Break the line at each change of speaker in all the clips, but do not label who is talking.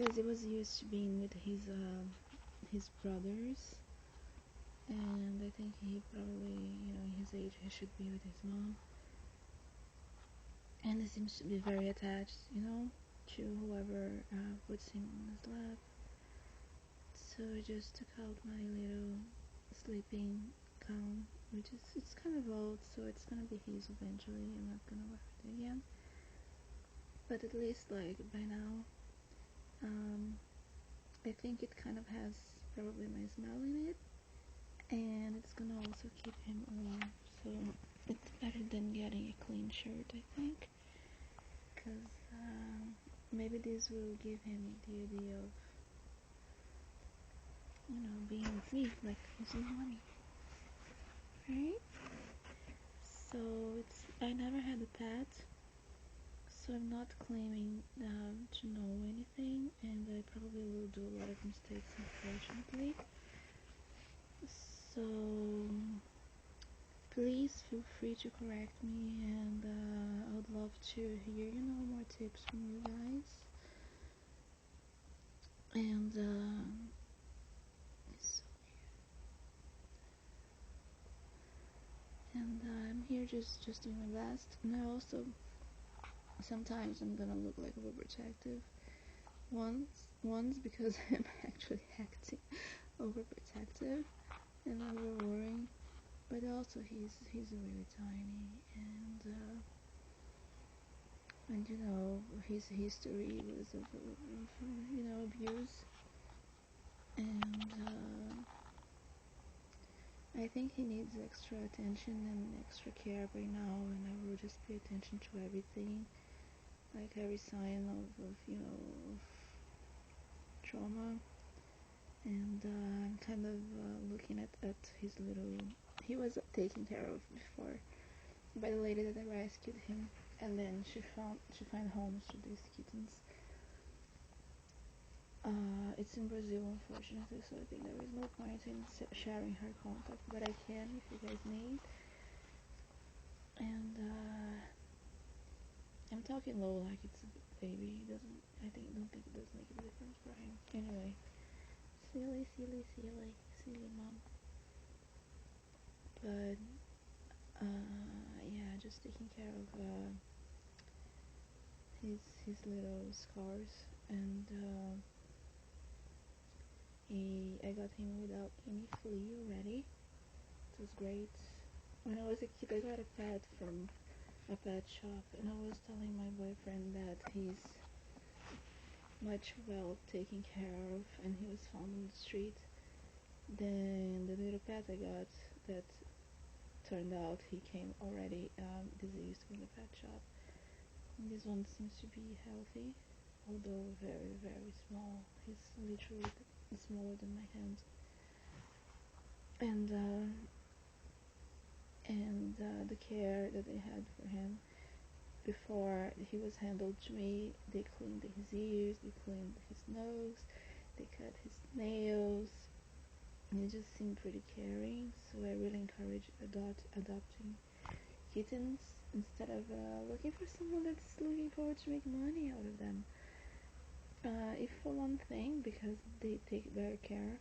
because he was used to being with his brothers, and I think he probably, in his age, he should be with his mom. And he seems to be very attached, to whoever puts him on his lap. So I just took out my little sleeping gown, which is, it's kind of old, so it's gonna be his eventually. I'm not gonna wear it again. But at least, like, by now, I think it kind of has probably my smell in it, and it's gonna also keep him warm, so it's better than getting a clean shirt, I think, because maybe this will give him the idea of, being with me, like losing money, right? So I never had a pet, so I'm not claiming to know anything, and I probably will do a lot of mistakes, unfortunately. So please feel free to correct me, and I would love to hear, more tips from you guys. And I'm here just doing my best. And I also, sometimes I'm gonna look like overprotective. Once because I'm actually acting overprotective and over-worrying. But also he's really tiny, and his history was of abuse, and I think he needs extra attention and extra care right now, and I will just pay attention to everything, like every sign of trauma. And I'm kind of looking at his little, he was taken care of before by the lady that I rescued him, and then she found homes to these kittens. It's in Brazil, unfortunately, so I think there is no point in sharing her contact, but I can if you guys need. And I'm talking low like it's a baby. Don't think it does make a difference for him. Anyway, silly mom. But yeah, just taking care of his little scars, and I got him without any flea already. It was great. When I was a kid, I got a pet from a pet shop, and I was telling my boyfriend that he's much well taken care of, and he was found on the street. Then the little pet I got, that turned out he came already diseased from the pet shop. And this one seems to be healthy, although very, very small. He's literally smaller than my hand. And the care that they had for him before he was handled to me, they cleaned his ears, they cleaned his nose, they cut his nails, and it just seemed pretty caring. So I really encourage adopting kittens instead of looking for someone that's looking forward to make money out of them. If for one thing, because they take better care,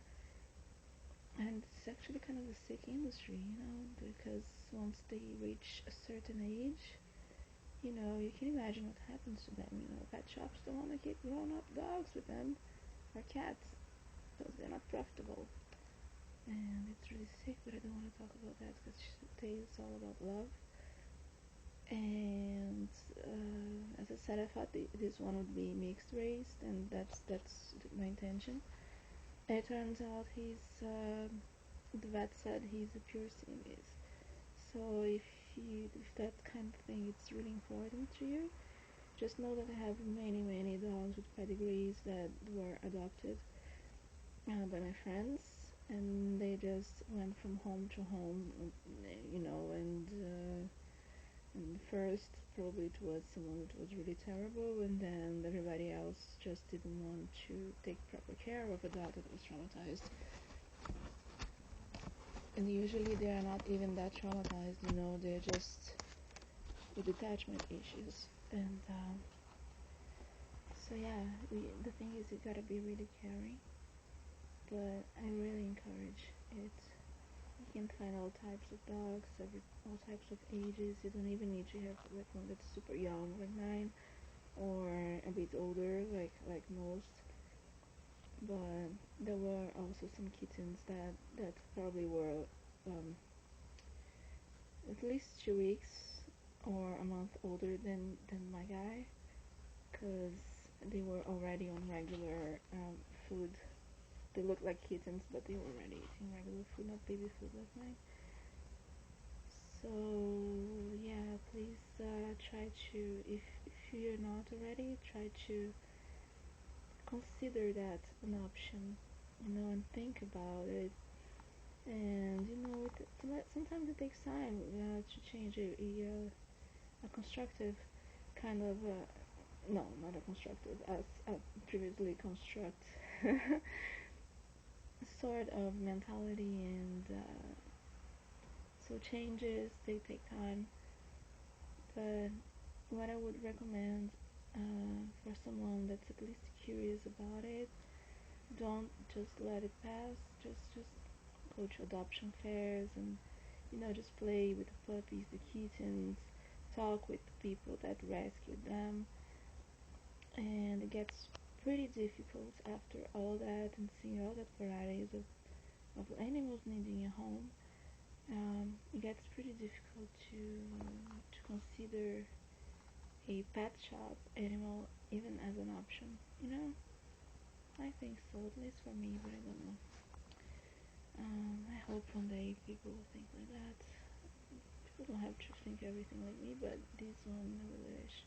and it's actually kind of a sick industry, because once they reach a certain age, you can imagine what happens to them. Pet shops don't want to keep grown-up dogs with them, or cats, because they're not profitable. And it's really sick, but I don't want to talk about that, because today is all about love. And as I said, I thought this one would be mixed race, and that's my intention. And it turns out the vet said he's a pure Siamese. So if that kind of thing is really important to you, just know that I have many dogs with pedigrees that were adopted by my friends, and they just went from home to home, and first probably it was someone that was really terrible, and then everybody else just didn't want to take proper care of a dog that was traumatized. And usually they are not even that traumatized, they're just with attachment issues. And So yeah, the thing is you gotta be really caring, but I really encourage it. You can find all types of dogs, all types of ages. You don't even need to have like one that's super young like mine, or a bit older like most. But there were also some kittens that probably were um, at least 2 weeks or a month older than my guy, because they were already on regular food. They looked like kittens, but they were already eating regular food, not baby food like mine. So yeah, please try to, if you're not already, try to consider that an option, and think about it. And sometimes it takes time to change a constructive kind of no, not a constructive, as previously construct sort of mentality, and so changes, they take time. But what I would recommend for someone that's at least curious about it, don't just let it pass. Just go to adoption fairs and just play with the puppies, the kittens, talk with the people that rescued them. And it gets pretty difficult after all that and seeing all that varieties of animals needing a home. It gets pretty difficult to consider a pet shop animal even as an option. I think so, at least for me, but I don't know. I hope one day people will think like that. People don't have to think everything like me, but this one I really wish.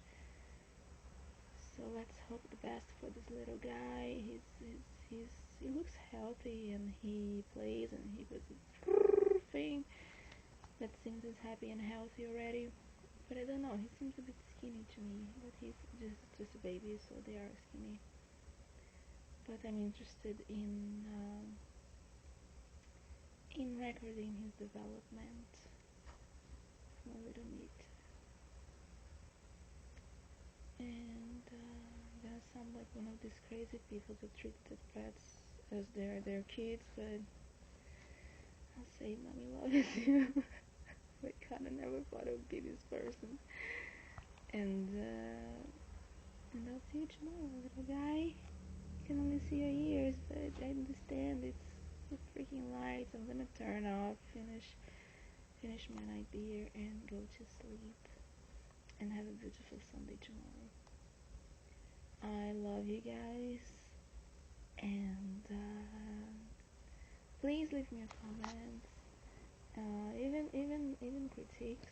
So let's hope the best for this little guy. He looks healthy, and he plays, and he does this thing that seems he's happy and healthy already. But I don't know, he seems a bit skinny to me, but he's just a baby, so they are skinny. But I'm interested in recording his development, my little meat. And I'm gonna sound like one of these crazy people that treat their pets as their kids, but I'll say mommy loves you. I kinda never thought I would be this person. And I'll see you tomorrow, little guy. You can only see your ears, but I understand it's the freaking lights. I'm gonna turn off, finish my night beer, and go to sleep. And have a beautiful Sunday tomorrow. I love you guys, and please leave me a comment. Even critiques,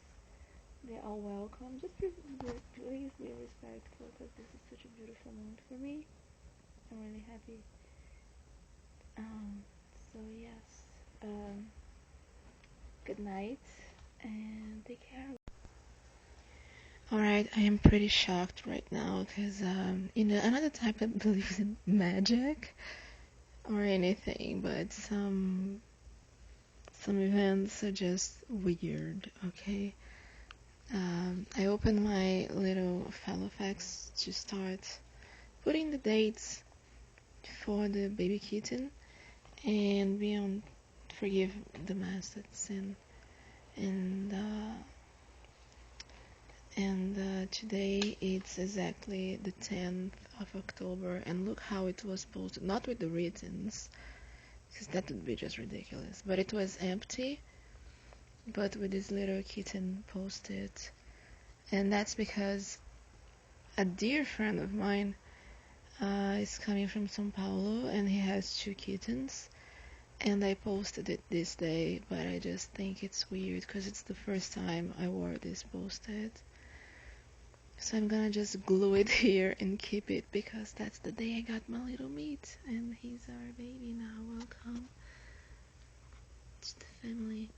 they're all welcome. Just please be respectful, because this is such a beautiful moment for me. I'm really happy. So yes, good night and take care. Alright, I am pretty shocked right now because, another type that believes in magic or anything, but some events are just weird, okay? I opened my little Halifax to start putting the dates for the baby kitten, and beyond, forgive the mess that's in, and today it's exactly the 10th of October, and look how it was posted, not with the writtens, because that would be just ridiculous, but it was empty, but with this little kitten posted. And that's because a dear friend of mine is coming from São Paulo, and he has 2 kittens, and I posted it this day, but I just think it's weird because it's the first time I wore this posted. So I'm gonna just glue it here and keep it, because that's the day I got my little meat, and he's our baby now. Welcome to the family.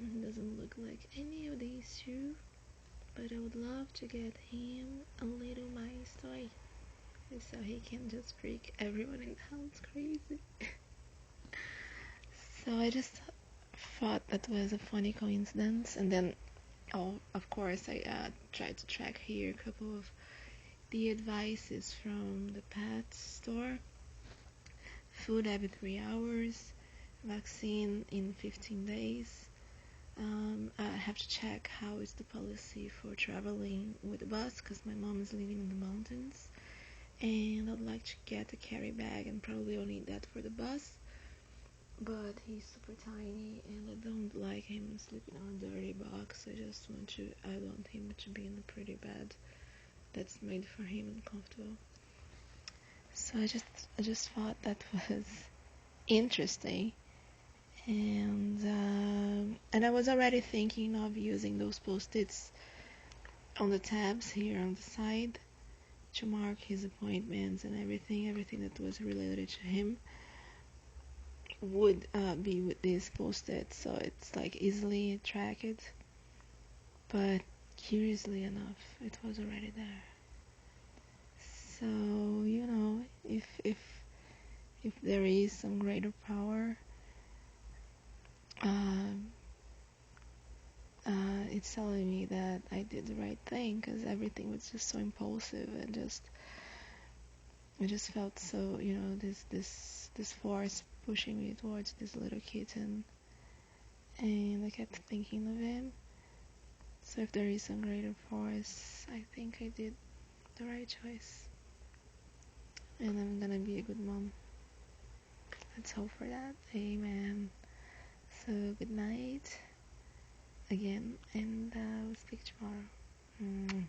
It doesn't look like any of these 2, but I would love to get him a little mice toy, so he can just freak everyone in the house crazy. So I just thought that was a funny coincidence, and then, of course, I tried to track here a couple of The advice is from the pet store. Food every 3 hours, vaccine in 15 days. I have to check how is the policy for traveling with the bus, because my mom is living in the mountains, and I'd like to get a carry bag, and probably I'll need that for the bus. But he's super tiny, and I don't like him sleeping on a dirty box. I want him to be in a pretty bed that's made for him and comfortable. So I just thought that was interesting, and I was already thinking of using those post-its on the tabs here on the side to mark his appointments and everything that was related to him would be with this post-it, so it's like easily track it. But curiously enough, it was already there. So if there is some greater power, it's telling me that I did the right thing, because everything was just so impulsive, and I just felt so, this force pushing me towards this little kitten, and I kept thinking of him. So if there is some greater force, I think I did the right choice, and I'm gonna be a good mom. Let's hope for that. Amen. So good night again, and we'll speak tomorrow.